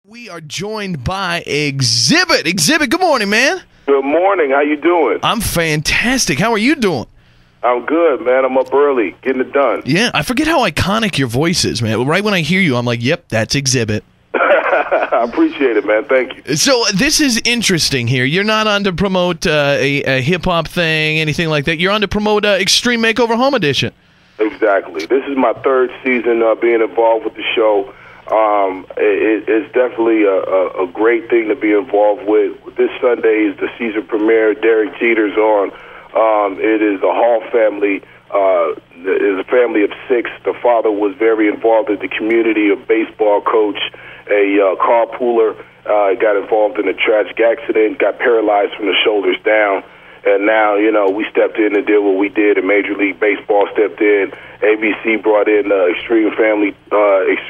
We are joined by Xzibit. Xzibit, good morning, man. Good morning. How you doing? I'm fantastic. How are you doing? I'm good, man. I'm up early, getting it done. Yeah, I forget how iconic your voice is, man. Right when I hear you, I'm like, yep, that's Xzibit. I appreciate it, man. Thank you. So this is interesting here. You're not on to promote a hip-hop thing, anything like that. You're on to promote Extreme Makeover Home Edition. Exactly. This is my third season being involved with the show. It's definitely a great thing to be involved with. This Sunday is the season premiere. Derek Jeter's on. It is the Hall family. It is a family of 6. The father was very involved in the community, a baseball coach, a carpooler, got involved in a tragic accident, got paralyzed from the shoulders down. And now, you know, we stepped in and did what we did, and Major League Baseball stepped in. ABC brought in the Extreme Family,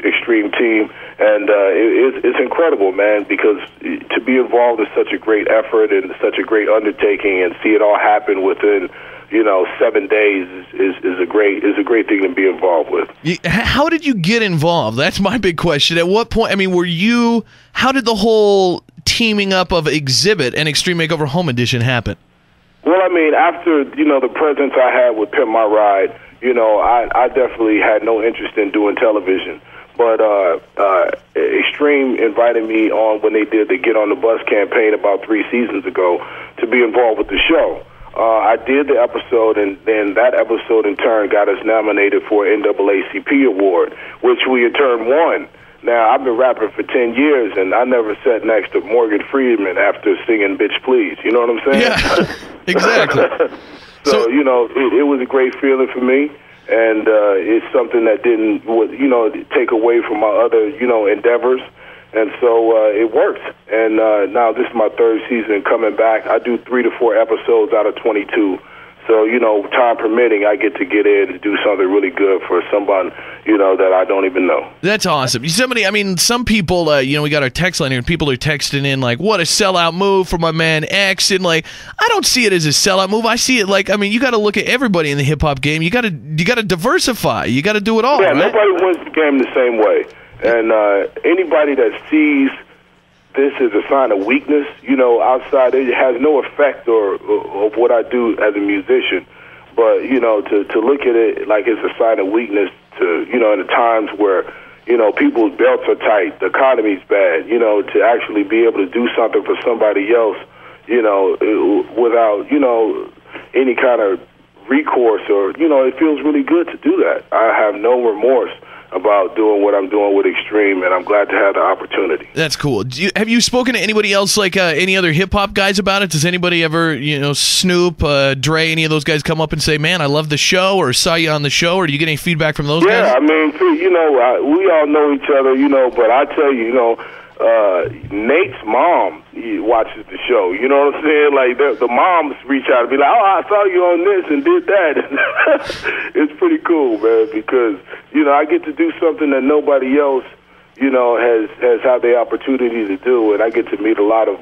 Extreme team, and it's incredible, man, because to be involved in such a great effort and such a great undertaking and see it all happen within, 7 days is a great thing to be involved with. How did you get involved? That's my big question. At what point, how did the whole teaming up of Xzibit and Extreme Makeover Home Edition happen? Well, after, the presence I had with Pimp My Ride, I definitely had no interest in doing television. But Extreme invited me on when they did the Get on the Bus campaign about 3 seasons ago to be involved with the show. I did the episode, and then that episode in turn got us nominated for an NAACP award, which we in turn won. Now, I've been rapping for 10 years, and I never sat next to Morgan Freeman after singing Bitch Please. You know what I'm saying? Yeah, exactly. So, it was a great feeling for me, and it's something that didn't, take away from my other, endeavors. And so it worked. And now this is my 3rd season coming back. I do 3 to 4 episodes out of 22. So, time permitting, I get in and do something really good for someone, that I don't even know. That's awesome. Some people, we got our text line here, and people are texting in, like, what a sellout move for my man X. And, I don't see it as a sellout move. I see it you got to look at everybody in the hip-hop game. You got to diversify. You got to do it all, right? Nobody wins the game the same way. And anybody that sees this is a sign of weakness, outside, it has no effect of what I do as a musician. But, to look at it like it's a sign of weakness to, in the times where, people's belts are tight, the economy's bad, to actually be able to do something for somebody else, without, any kind of recourse or, it feels really good to do that. I have no remorse about doing what I'm doing with Extreme, and I'm glad to have the opportunity. That's cool. Have you spoken to anybody else, like any other hip-hop guys about it? Does anybody ever, Snoop, Dre, any of those guys come up and say, man, I love the show, or saw you on the show, or do you get any feedback from those guys? Yeah, we all know each other, but I tell you, Nate's mom watches the show. You know what I'm saying? Like, the moms reach out and be like, oh, I saw you on this and did that. It's pretty cool, man, because, I get to do something that nobody else, has had the opportunity to do, and I get to meet a lot of,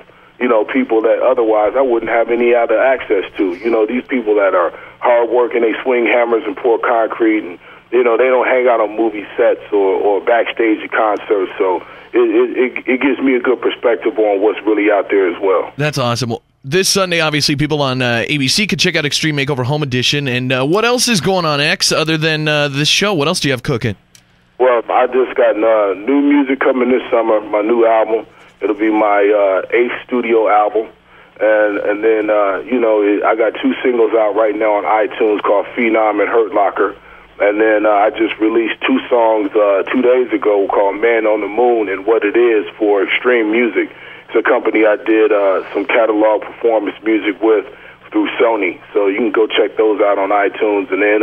people that otherwise I wouldn't have any other access to. These people that are hardworking, they swing hammers and pour concrete, and, they don't hang out on movie sets or backstage at concerts, so it gives me a good perspective on what's really out there as well. That's awesome. Well, this Sunday, obviously, people on ABC could check out Extreme Makeover Home Edition. And what else is going on, X, other than this show? What else do you have cooking? Well, I just got new music coming this summer, my new album. It'll be my 8th studio album. And then, I got 2 singles out right now on iTunes called Phenom and Hurt Locker. And then I just released 2 songs 2 days ago called Man on the Moon and What It Is for Extreme Music. It's a company I did some catalog performance music with through Sony. So you can go check those out on iTunes and then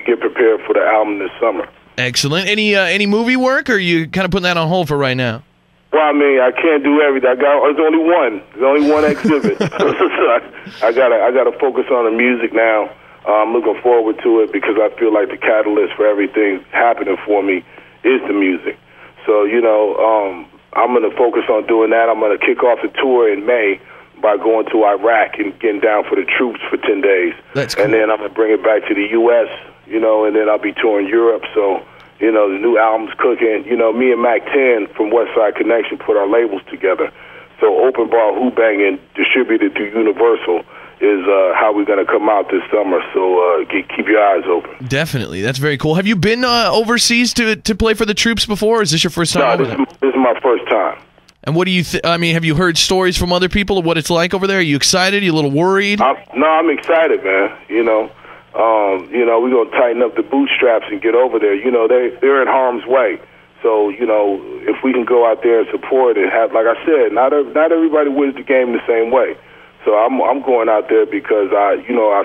get prepared for the album this summer. Excellent. Any movie work, or are you kind of putting that on hold for right now? Well, I can't do everything. There's only one. There's only one Xzibit. So I gotta focus on the music now. I'm looking forward to it because I feel like the catalyst for everything happening for me is the music. So, I'm going to focus on doing that. I'm going to kick off the tour in May by going to Iraq and getting down for the troops for 10 days. That's cool. And then I'm going to bring it back to the U.S., and then I'll be touring Europe. So, You know, the new album's cooking. You know, me and Mac 10 from Westside Connection put our labels together. So Open Bar Who Bangin', distributed through Universal, is how we're going to come out this summer. So keep your eyes open. Definitely. That's very cool. Have you been overseas to play for the troops before, or is this your first time over there? This is my first time. And what do you I mean, have you heard stories from other people of what it's like over there? Are you excited? Are you a little worried? I'm excited, man. You know, we're going to tighten up the bootstraps and get over there. You know, they're in harm's way. So, you know, if we can go out there and support and have, like I said, not everybody wins the game the same way. So I'm going out there because I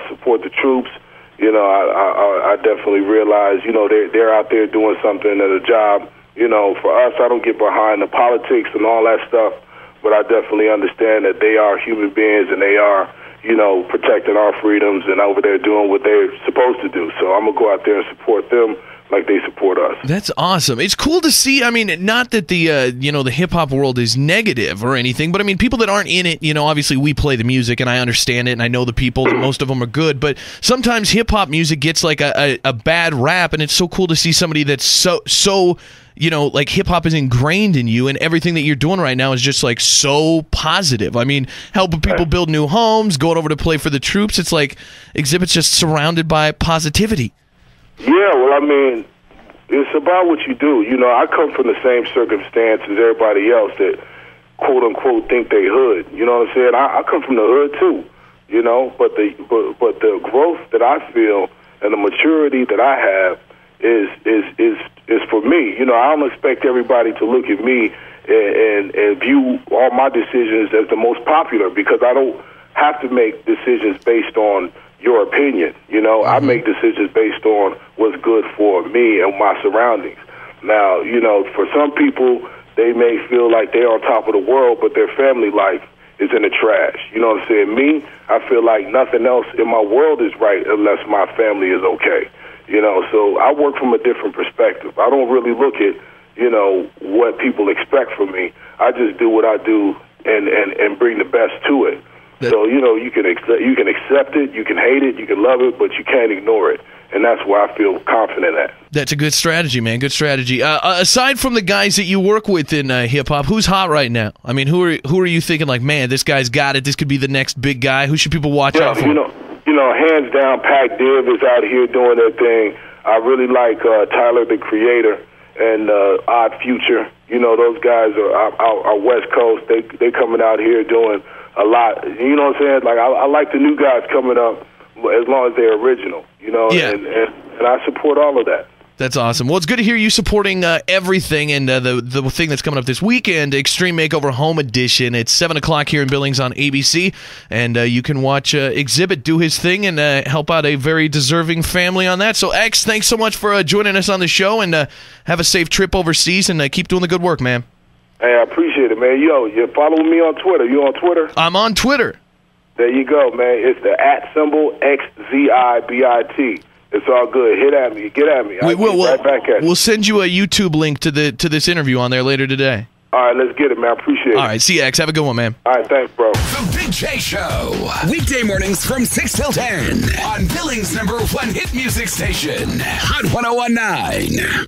support the troops. You know, I definitely realize, you know, they're out there doing something at a job. You know, for us, I don't get behind the politics and all that stuff, but I definitely understand that they are human beings and they are, you know, protecting our freedoms and over there doing what they're supposed to do. So I'm going to go out there and support them like they support us. That's awesome. It's cool to see. I mean, not that the the hip-hop world is negative or anything, but I mean, people that aren't in it, you know, obviously we play the music and I understand it and I know the people and most of them are good, but sometimes hip-hop music gets like a bad rap, and it's so cool to see somebody that's so you know, like hip-hop is ingrained in you, and everything that you're doing right now is just like so positive. I mean, helping people build new homes, going over to play for the troops. It's like Xzibit's just surrounded by positivity. Yeah, well, I mean, it's about what you do. You know, I come from the same circumstance as everybody else that, quote-unquote, think they hood. You know what I'm saying? I come from the hood, too, you know, but the growth that I feel and the maturity that I have is for me. You know, I don't expect everybody to look at me and view all my decisions as the most popular, because I don't have to make decisions based on your opinion. You know, I make decisions based on what's good for me and my surroundings. Now, you know, for some people, they may feel like they're on top of the world, but their family life is in the trash. You know what I'm saying? Me, I feel like nothing else in my world is right unless my family is okay. You know, so I work from a different perspective. I don't really look at, you know, what people expect from me. I just do what I do and bring the best to it. So, you know, you can accept it, you can hate it, you can love it, but you can't ignore it. And that's where I feel confident at. That's a good strategy, man. Good strategy. Aside from the guys that you work with in hip-hop, who's hot right now? I mean, who are you thinking, like, man, this guy's got it, this could be the next big guy? Who should people watch out for? You know, hands down, Pac Div is out here doing their thing. I really like Tyler, the Creator, and Odd Future. You know, those guys are West Coast. They coming out here doing a lot. You know what I'm saying? Like, I like the new guys coming up as long as they're original, you know, and I support all of that. That's awesome. Well, it's good to hear you supporting everything, and the thing that's coming up this weekend, Extreme Makeover Home Edition. It's 7 o'clock here in Billings on ABC, and you can watch Xzibit do his thing and help out a very deserving family on that. So, X, thanks so much for joining us on the show, and have a safe trip overseas, and keep doing the good work, man. Hey, I appreciate it, man. Yo, you're following me on Twitter. You on Twitter? I'm on Twitter. There you go, man. It's the @XZIBIT. It's all good. Hit at me. Get at me. Right back at you. We'll send you a YouTube link to this interview on there later today. All right, let's get it, man. I appreciate it. All right, see you, X. Have a good one, man. All right, thanks, bro. The Big J Show. Weekday mornings from 6 till 10 on Billings' #1 hit music station, Hot 101.9.